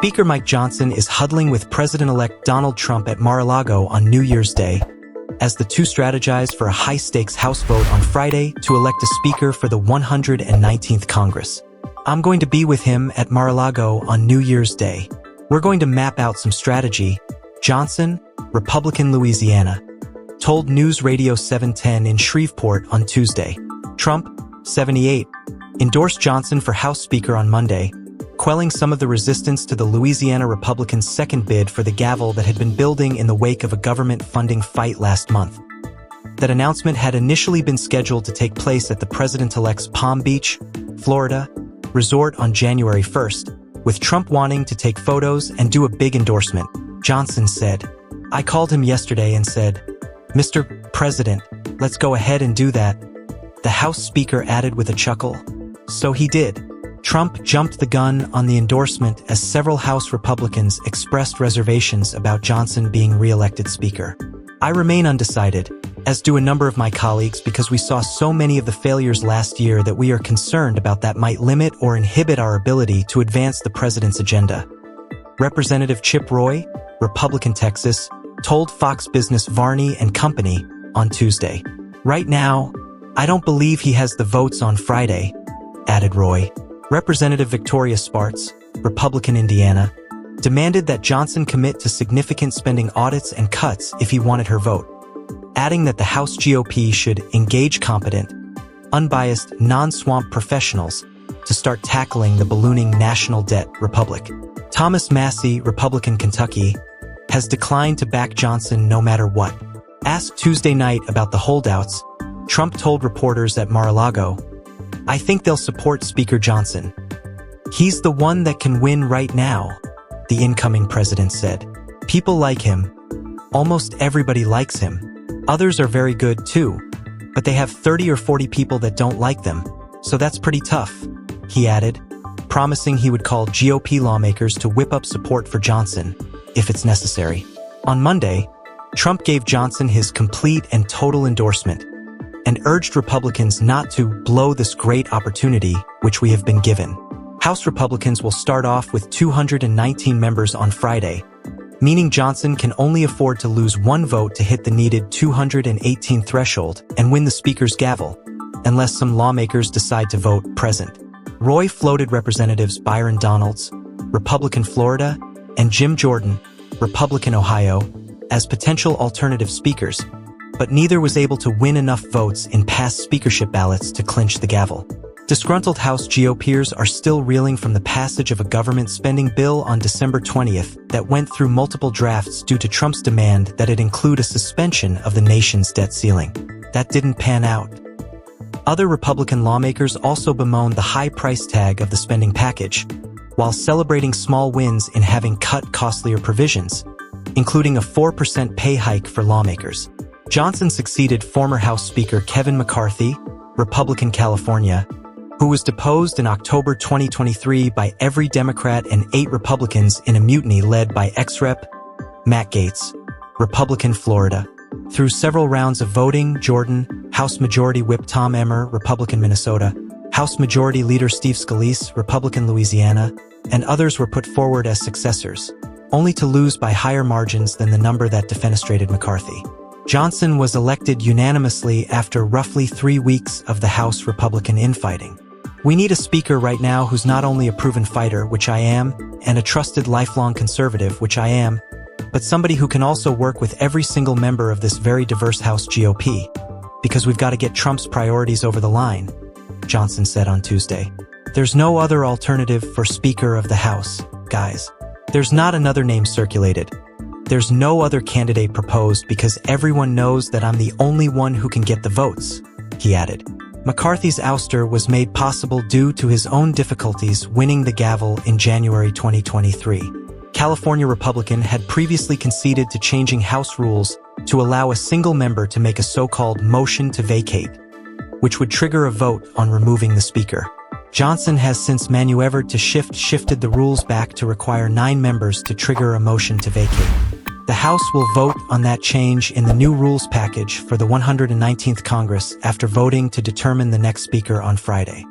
Speaker Mike Johnson is huddling with President-elect Donald Trump at Mar-a-Lago on New Year's Day, as the two strategize for a high-stakes House vote on Friday to elect a speaker for the 119th Congress. I'm going to be with him at Mar-a-Lago on New Year's Day. We're going to map out some strategy, Johnson, Republican Louisiana, told News Radio 710 in Shreveport on Tuesday. Trump, 78, endorsed Johnson for House Speaker on Monday, quelling some of the resistance to the Louisiana Republican's second bid for the gavel that had been building in the wake of a government funding fight last month. That announcement had initially been scheduled to take place at the president-elect's Palm Beach, Florida, resort on January 1st, with Trump wanting to take photos and do a big endorsement. Johnson said, "I called him yesterday and said, 'Mr. President, let's go ahead and do that.'" The House Speaker added with a chuckle, "So he did." Trump jumped the gun on the endorsement as several House Republicans expressed reservations about Johnson being re-elected Speaker. "I remain undecided, as do a number of my colleagues, because we saw so many of the failures last year that we are concerned about that might limit or inhibit our ability to advance the president's agenda." Representative Chip Roy, Republican Texas, told Fox Business Varney and Company on Tuesday. "Right now, I don't believe he has the votes on Friday," added Roy. Representative Victoria Spartz, Republican Indiana, demanded that Johnson commit to significant spending audits and cuts if he wanted her vote, adding that the House GOP should engage competent, unbiased, non-swamp professionals to start tackling the ballooning national debt republic. Thomas Massie, Republican Kentucky, has declined to back Johnson no matter what. Asked Tuesday night about the holdouts, Trump told reporters at Mar-a-Lago, "I think they'll support Speaker Johnson. He's the one that can win right now," the incoming president said. "People like him. Almost everybody likes him. Others are very good too, but they have 30 or 40 people that don't like them, so that's pretty tough," he added, promising he would call GOP lawmakers to whip up support for Johnson if it's necessary. On Monday, Trump gave Johnson his complete and total endorsement and urged Republicans not to blow this great opportunity which we have been given. House Republicans will start off with 219 members on Friday, meaning Johnson can only afford to lose one vote to hit the needed 218 threshold and win the Speaker's gavel, unless some lawmakers decide to vote present. Roy floated Representatives Byron Donalds, Republican Florida, and Jim Jordan, Republican Ohio, as potential alternative speakers, but neither was able to win enough votes in past speakership ballots to clinch the gavel. Disgruntled House GOPers are still reeling from the passage of a government spending bill on December 20th that went through multiple drafts due to Trump's demand that it include a suspension of the nation's debt ceiling. That didn't pan out. Other Republican lawmakers also bemoaned the high price tag of the spending package, while celebrating small wins in having cut costlier provisions, including a 4% pay hike for lawmakers. Johnson succeeded former House Speaker Kevin McCarthy, Republican California, who was deposed in October 2023 by every Democrat and 8 Republicans in a mutiny led by ex-Rep. Matt Gaetz, Republican Florida. Through several rounds of voting, Jordan, House Majority Whip Tom Emmer, Republican Minnesota, House Majority Leader Steve Scalise, Republican Louisiana, and others were put forward as successors, only to lose by higher margins than the number that defenestrated McCarthy. Johnson was elected unanimously after roughly 3 weeks of the House Republican infighting. "We need a speaker right now who's not only a proven fighter, which I am, and a trusted lifelong conservative, which I am, but somebody who can also work with every single member of this very diverse House GOP, because we've got to get Trump's priorities over the line," Johnson said on Tuesday. "There's no other alternative for Speaker of the House, guys. There's not another name circulated. There's no other candidate proposed because everyone knows that I'm the only one who can get the votes," he added. McCarthy's ouster was made possible due to his own difficulties winning the gavel in January 2023. California Republican had previously conceded to changing House rules to allow a single member to make a so-called motion to vacate, which would trigger a vote on removing the Speaker. Johnson has since maneuvered to shifted the rules back to require 9 members to trigger a motion to vacate. The House will vote on that change in the new rules package for the 119th Congress after voting to determine the next Speaker on Friday.